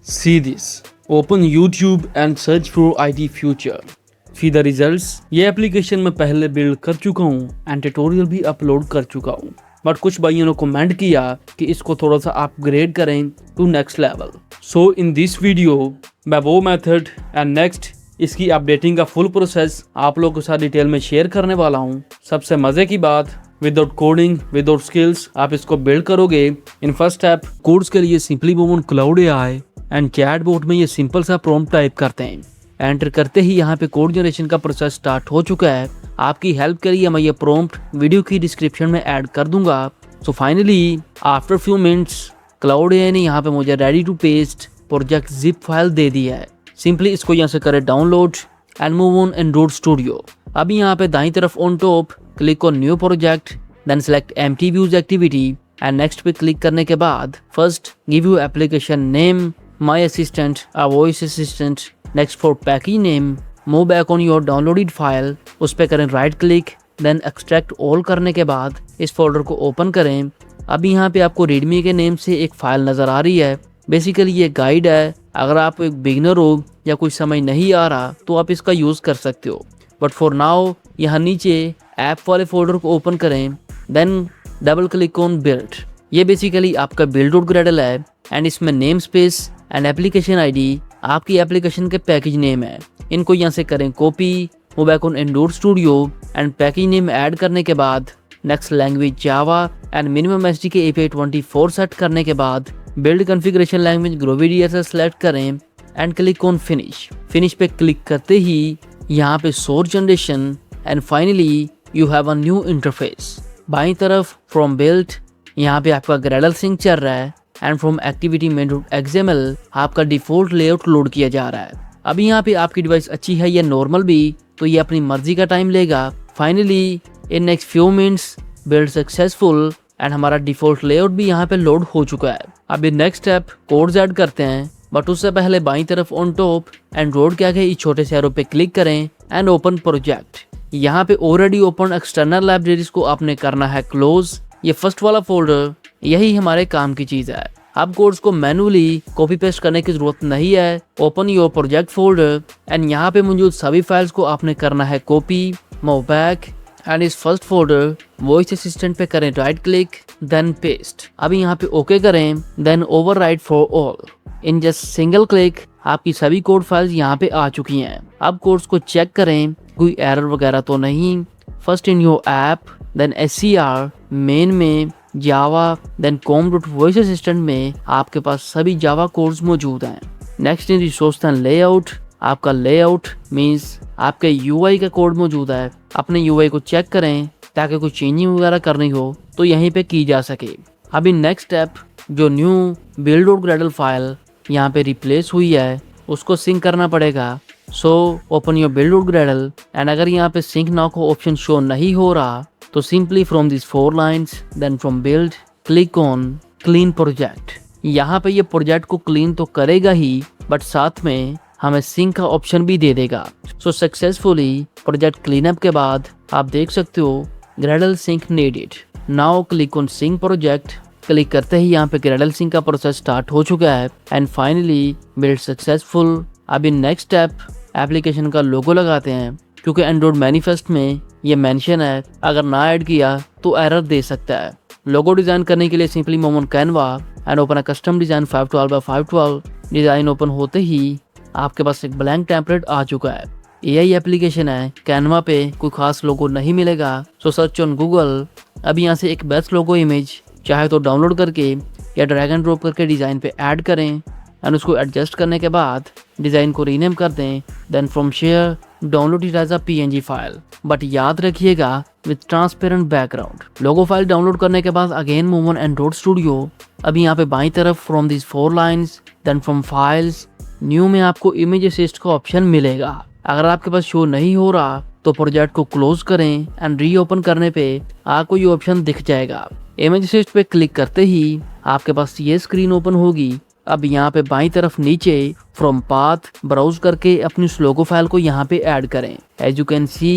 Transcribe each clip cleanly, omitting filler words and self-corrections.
See this. Open YouTube and search for IT Future. See the results. ये application मैं पहले build कर चुका हूँ एंड ट्यूटोरियल भी अपलोड कर चुका हूँ, बट कुछ भाइयों ने कमेंट किया कि इसको थोड़ा सा अपग्रेड करें to next level. So in this video मैं वो मेथड एंड नेक्स्ट इसकी अपडेटिंग का फुल प्रोसेस आप लोगों के साथ डिटेल में शेयर करने वाला हूँ। सबसे मजे की बात, विदाउट कोडिंग विदाउट स्किल्स आप इसको बिल्ड करोगे। इन फर्स्ट स्टेप कोड्स के लिए simply woman Claude AI and chatbot में ये सिंपल सा प्रॉम्प्ट टाइप करते हैं। एंटर करते ही यहाँ पे कोड जनरेशन का प्रोसेस स्टार्ट हो चुका है। आपकी हेल्प के लिए मैं ये प्रॉम्प्ट वीडियो की डिस्क्रिप्शन में ऐड कर दूंगा। So finally after few minutes Claude AI ने यहाँ पे मुझे ready to paste project zip file दे दी है। सिंपली इसको यहाँ से करें download and move on Android studio. अभी यहाँ पे दाईं तरफ on top click on new project, then select empty views activity and next पे क्लिक करने के बाद first give you application name, my assistant, a voice assistant. Next for package name, move back on your downloaded file, उस पर करें right click, then extract all करने के बाद इस फोल्डर को ओपन करें। अभी यहाँ पे आपको रीडमी के नेम से एक फाइल नज़र आ रही है। बेसिकली ये गाइड है, अगर आप एक बिगिनर हो या कुछ समझ नहीं आ रहा तो आप इसका यूज़ कर सकते हो। बट फॉर नाउ यहाँ नीचे ऐप वाले फोल्डर को ओपन करें, then double click on build. ये बेसिकली आपका बिल्ड डॉट ग्रेडल है एंड इसमें name space and application ID आपकी एप्लीकेशन के पैकेज नेम है। इनको यहाँ से करें copy, move back on Android studio and package name add करने के बाद next language Java and minimum SDK API 24 set करने के बाद build configuration language Groovy DSL select करें and click on finish. Finish पे क्लिक करते ही यहाँ पे source generation and finally you have a new interface. बाईं तरफ फ्रॉम बिल्ड यहाँ पे आपका ग्रेडल सिंक चल रहा है एंड फ्रॉम एक्टिविटी main.xml आपका डिफॉल्ट लेआउट लोड किया जा रहा है। अभी यहाँ पे आपकी डिवाइस अच्छी है या नॉर्मल भी, तो ये अपनी मर्जी का टाइम लेगा। Finally in next few minutes build successful and हमारा डिफॉल्ट लेआउट भी यहाँ पे लोड हो चुका है। अभी नेक्स्ट स्टेप कोड्स ऐड करते हैं, बट उससे पहले बाईं तरफ ऑन टॉप एंड्रॉइड के आगे इस छोटे से एरो पे क्लिक करें एंड ओपन प्रोजेक्ट। यहाँ पे ऑलरेडी ओपन एक्सटर्नल लाइब्रेरीज को आपने करना है क्लोज। ये फर्स्ट वाला फोल्डर यही हमारे काम की चीज है। अब कोड्स को मैनुअली कॉपी पेस्ट करने की जरूरत नहीं है। Open your project folder and यहाँ पे मौजूद सभी फाइल्स को आपने करना है कॉपी, मूव बैक एंड इस फर्स्ट फोल्डर वॉइस असिस्टेंट पे करें राइट क्लिक, देन पेस्ट। अभी यहाँ पे ओके करें, then overwrite for all. In just single click आपकी सभी कोड फाइल्स यहाँ पे आ चुकी हैं। अब कोड्स को चेक करें, कोई एरर वगैरह तो नहीं। First in your app, then SCR main में जावा, देन com.voice assistant में आपके पास सभी जावा कोड्स मौजूद हैं। Next in resource and layout, आपका लेआउट मीन्स आपके UI का कोड मौजूद है। अपने UI को चेक करें ताकि कोई चेंजिंग वगैरह करनी हो तो यहीं पे की जा सके। अभी नेक्स्ट स्टेप जो new build dot gradle file यहाँ पे रिप्लेस हुई है उसको सिंक करना पड़ेगा। So open your build dot gradle and अगर यहाँ पे सिंक नाउ का ऑप्शन शो नहीं हो रहा तो simply from this 4 lines then from build click on clean project. यहाँ पे ये प्रोजेक्ट को क्लीन तो करेगा ही बट साथ में हमें सिंक का ऑप्शन भी दे देगा। So successfully project clean up के बाद आप देख सकते हो gradle sync needed. Now click on sync project. Click करते ही यहाँ पे ग्रेडल सिंक का प्रोसेस स्टार्ट हो चुका है एंड फाइनली बिल्ड सक्सेसफुल। अभी नेक्स्ट स्टेप एप्लीकेशन का लोगो लगाते हैं, क्योंकि एंड्रॉइड मैनिफेस्ट में ये मेंशन है अगर ना ऐड किया तो एरर दे सकता है। लोगो डिजाइन करने के लिए simply move on Canva and open a custom design 512 by 512। Design open होते ही आपके पास एक ब्लैंक टेम्पलेट आ चुका है। AI एप्लीकेशन है, कैनवा पे कोई खास लोगो नहीं मिलेगा। सो सर्च ऑन गूगल। अभी यहाँ से एक बेस्ट लोगो इमेज चाहे तो डाउनलोड करके या ड्रैग एंड ड्रॉप करके डिजाइन पे ऐड करें एंड उसको एडजस्ट करने के बाद डिजाइन को रीनेम कर दें। Then from share download it as a PNG file, but याद रखिएगा with transparent background. Logo file download करने के बाद again move on Android studio. अभी यहाँ पे बाईं तरफ from this 4 lines then from files new में आपको इमेज असिस्ट का ऑप्शन मिलेगा। अगर आपके पास शो नहीं हो रहा तो प्रोजेक्ट को क्लोज करें एंड रीओपन करने पे आपको ये ऑप्शन दिख जाएगा। इमेज असिस्ट पे क्लिक करते ही आपके पास ये स्क्रीन ओपन होगी। अब यहाँ पे बाईं तरफ नीचे फ्रॉम पाथ ब्राउज करके अपनी उस लोगो फाइल को यहाँ पे ऐड करें। As you can see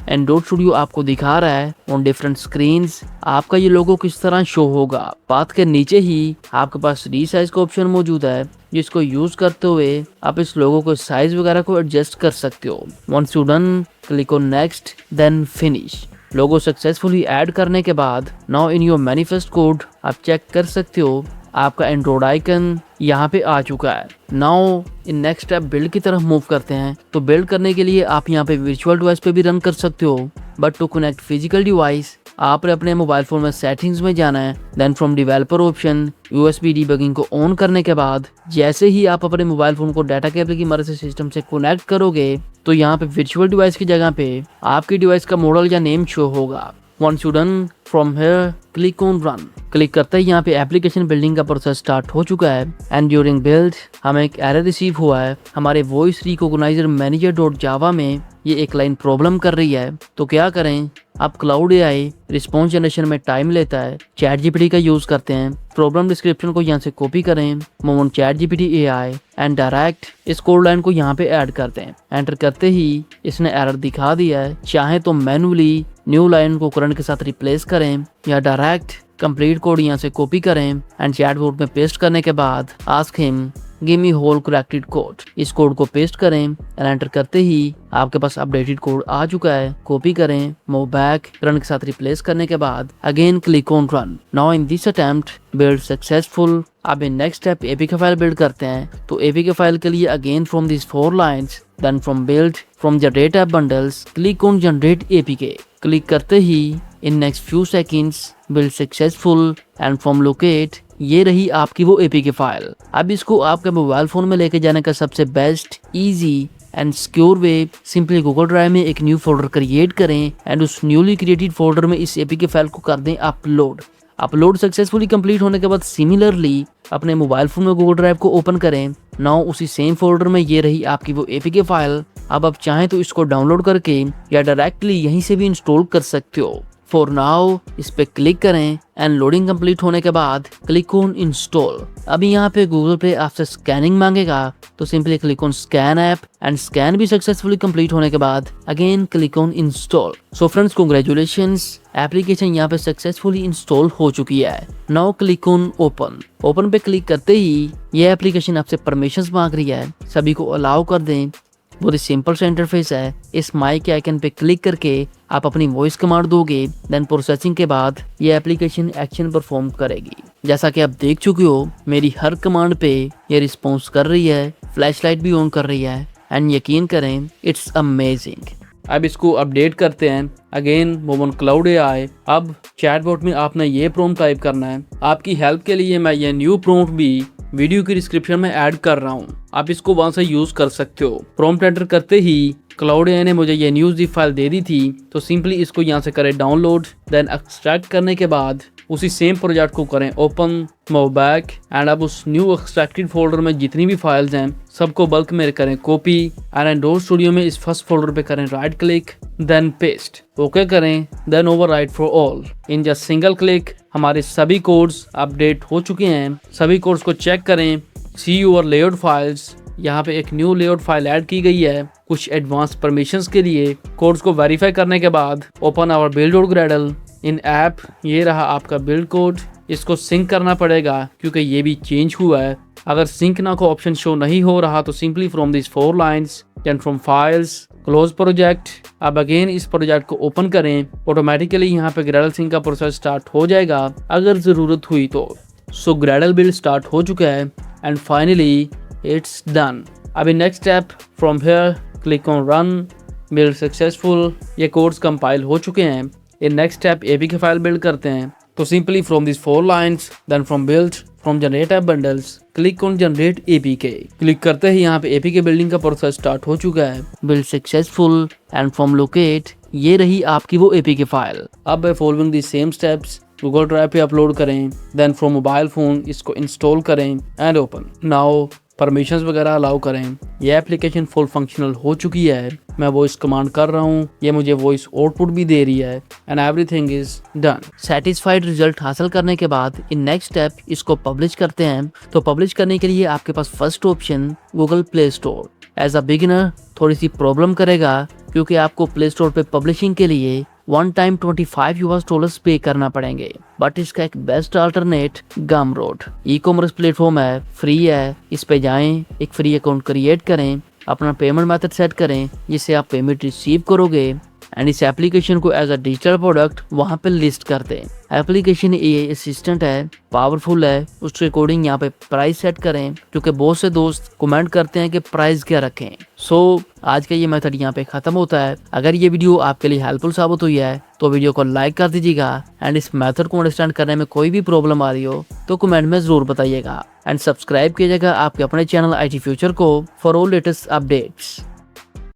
android studio आपको दिखा रहा है ऑन डिफरेंट स्क्रीन्स। आपका ये लोगो किस तरह शो होगा। पाथ के नीचे ही आपके पास रीसाइज का ऑप्शन मौजूद है, जिसको यूज करते हुए आप इस लोगो को साइज वगैरह को एडजस्ट कर सकते हो। Once you done, click on next then finish. Logo successfully add करने के बाद now in your manifest code आप चेक कर सकते हो आपका एंड्रॉइड आइकन यहाँ पे आ चुका है। Now in next step build की तरफ मूव करते हैं। तो बिल्ड करने के लिए आप यहाँ पे वर्चुअल डिवाइस पे भी रन कर सकते हो, but to connect physical device आपने अपने मोबाइल फोन में सेटिंग्स में जाना है। Then from developer option USB debugging को ऑन करने के बाद जैसे ही आप अपने मोबाइल फोन को डाटा केबल की मदद से सिस्टम से कनेक्ट करोगे तो यहाँ पे वर्चुअल डिवाइस की जगह पे आपकी डिवाइस का मॉडल या नेम शो होगा। Once you done from here, click on run। Click करते ही यहाँ पे एप्लीकेशन बिल्डिंग का प्रोसेस स्टार्ट हो चुका है एंड ड्यूरिंग बिल्ड हमें एक एरर रिसीव हुआ है। हमारे वॉइस रिकॉग्नाइजर मैनेजर डॉट जावा में ये एक लाइन प्रॉब्लम कर रही है। तो क्या करें, आप क्लाउड AI रिस्पॉन्स जनरेशन में टाइम लेता है, चैट GPT का यूज करते हैं। प्रॉब्लम डिस्क्रिप्शन को यहाँ से कॉपी करें, move on chat GPT AI and direct इस कोड लाइन को यहाँ पे ऐड करते हैं। एंटर करते ही इसने एरर दिखा दिया है। चाहे तो मैनुअली न्यू लाइन को करंट के साथ रिप्लेस करें या डायरेक्ट कंप्लीट कोड यहाँ से कॉपी करें एंड चैट बोर्ड में पेस्ट करने के बाद ask him give me whole corrected code. इस कोड को पेस्ट करें एंड एंटर करते ही आपके पास अपडेटेड कोड आ चुका है। कॉपी करें, मूव बैक, करंट के साथ रिप्लेस करने के बाद again click on run. Now in this attempt build successful. अब in next step APK file build करते हैं। तो APK फाइल के लिए again from this 4 lines then from build from generate app bundles click on generate APK। क्लिक करते ही in next few seconds build successful and from locate ये रही आपकी वो APK फाइल। अब इसको आपके मोबाइल फोन में लेके जाने का सबसे best, easy and secure way simply Google drive में एक न्यू फोल्डर क्रिएट करें एंड उस न्यूली क्रिएटेड फोल्डर में इस APK फाइल को कर दें अपलोड। अपलोड सक्सेसफुली कंप्लीट होने के बाद सिमिलरली अपने मोबाइल फोन में गूगल ड्राइव को ओपन करें। नाउ उसी सेम फोल्डर में ये रही आपकी वो APK फाइल। अब आप चाहें तो इसको डाउनलोड करके या डायरेक्टली यहीं से भी इंस्टॉल कर सकते हो। फॉर नाउ इस पे क्लिक करें एंड लोडिंग कंप्लीट होने के बाद क्लिक ऑन इंस्टॉल। अभी यहाँ पे गूगल पे आपसे स्कैनिंग मांगेगा तो simply click on scan app and scan भी सक्सेसफुली कंप्लीट होने के बाद again click on install. So friends congratulations, application यहाँ पे सक्सेसफुली इंस्टॉल हो चुकी है। Now click on open. Open पे क्लिक करते ही ये एप्लीकेशन आपसे परमिशंस मांग रही है, सभी को अलाउ कर दें। बहुत ही सिंपल सा इंटरफेस है। इस माइक के आइकन पे क्लिक करके आप अपनी वॉइस कमांड दोगे, देन प्रोसेसिंग के बाद ये एप्लीकेशन एक्शन परफॉर्म करेगी। जैसा कि आप देख चुके हो मेरी हर कमांड पे ये रिस्पॉन्स कर रही है, फ्लैशलाइट भी ऑन कर रही है एंड यकीन करें इट्स अमेजिंग। अब इसको अपडेट करते हैं। Again move on cloud AI। अब चैटबॉट में आपने ये प्रॉम्प्ट टाइप करना है। आपकी हेल्प के लिए मैं ये न्यू प्रॉम्प्ट भी वीडियो की डिस्क्रिप्शन में ऐड कर रहा हूँ, आप इसको वहां से यूज कर सकते हो। प्रॉम्प्ट एंटर करते ही क्लाउड AI ने मुझे ये न्यूज़ ज़िप फाइल दे दी थी, तो सिंपली इसको यहाँ से करें डाउनलोड, देन एक्सट्रैक्ट करने के बाद उसी सेम प्रोजेक्ट को करें ओपन, मूव बैक एंड अब उस न्यू एक्सट्रैक्टेड फोल्डर में जितनी भी फाइल्स हैं सबको बल्क में करें कॉपी एंड एंड्रॉइड स्टूडियो में इस फर्स्ट फोल्डर पे करें right click then paste, okay करें then overwrite for all. In just single click हमारे सभी कोड्स अपडेट हो चुके हैं। सभी कोड्स को चेक करें, सी योर लेआउट फाइल्स। यहाँ पे एक न्यू लेआउट फाइल ऐड की गई है कुछ एडवांस परमिशंस के लिए। कोड्स को वेरीफाई करने के बाद open our build dot gradle in app. ये रहा आपका बिल्ड कोड। इसको सिंक करना पड़ेगा क्योंकि ये भी चेंज हुआ है। अगर सिंक ना को ऑप्शन शो नहीं हो रहा तो simply from this 4 lines then from files close project. अब अगेन इस प्रोजेक्ट को ओपन करें, ऑटोमेटिकली यहाँ पे ग्रेडल सिंक का प्रोसेस स्टार्ट हो जाएगा अगर जरूरत हुई तो। सो ग्रेडल बिल्ड स्टार्ट हो चुका है एंड फाइनली इट्स डन। अभी next step from here click on run, build successful. ये कोड्स कंपाइल हो चुके हैं। In next step APK file build करते हैं, तो simply from this 4 lines then from build from generate app bundles click on generate APK। क्लिक करते ही यहाँ पे APK बिल्डिंग का प्रोसेस स्टार्ट हो चुका है। Build successful and from locate ये रही आपकी वो APK फाइल। अब following the same steps Google drive पे अपलोड करें, देन फ्रॉम मोबाइल फोन इसको इंस्टॉल करें एंड ओपन। नाउ परमिशंस वगैरह अलाउ करें। ये एप्लीकेशन फुल फंक्शनल हो चुकी है। मैं वॉइस कमांड कर रहा हूँ, ये मुझे वॉइस आउटपुट भी दे रही है and everything is done. Satisfied result हासिल करने के बाद इन नेक्स्ट स्टेप इसको पब्लिश करते हैं। तो पब्लिश करने के लिए आपके पास first option Google play store. As a beginner थोड़ी सी प्रॉब्लम करेगा क्योंकि आपको प्ले स्टोर पे पब्लिशिंग के लिए वन टाइम $25 पे करना पड़ेंगे। बट इसका एक best alternate Gumroad e commerce platform है, फ्री है। इस पे जाएं, एक फ्री अकाउंट क्रिएट करें, अपना पेमेंट मेथड सेट करें जिससे आप पेमेंट रिसीव करोगे एंड इस एप्लीकेशन को एज अ डिजिटल प्रोडक्ट वहां पे लिस्ट कर दें। एप्लीकेशन एआई असिस्टेंट है, पावरफुल है, उसके अकॉर्डिंग यहाँ पे प्राइस सेट करें, क्योंकि बहुत से दोस्त कमेंट करते हैं कि प्राइस क्या रखें। सो आज का ये मेथड यहाँ पे खत्म होता है। अगर ये वीडियो आपके लिए हेल्पफुल साबित हुई है तो वीडियो को लाइक कर दीजिएगा एंड इस मेथड को अंडरस्टैंड करने में कोई भी प्रॉब्लम आ रही हो तो कमेंट में जरूर बताइएगा एंड सब्सक्राइब कीजिएगा आपके अपने चैनल IT फ्यूचर को फॉर ऑल लेटेस्ट अपडेट्स।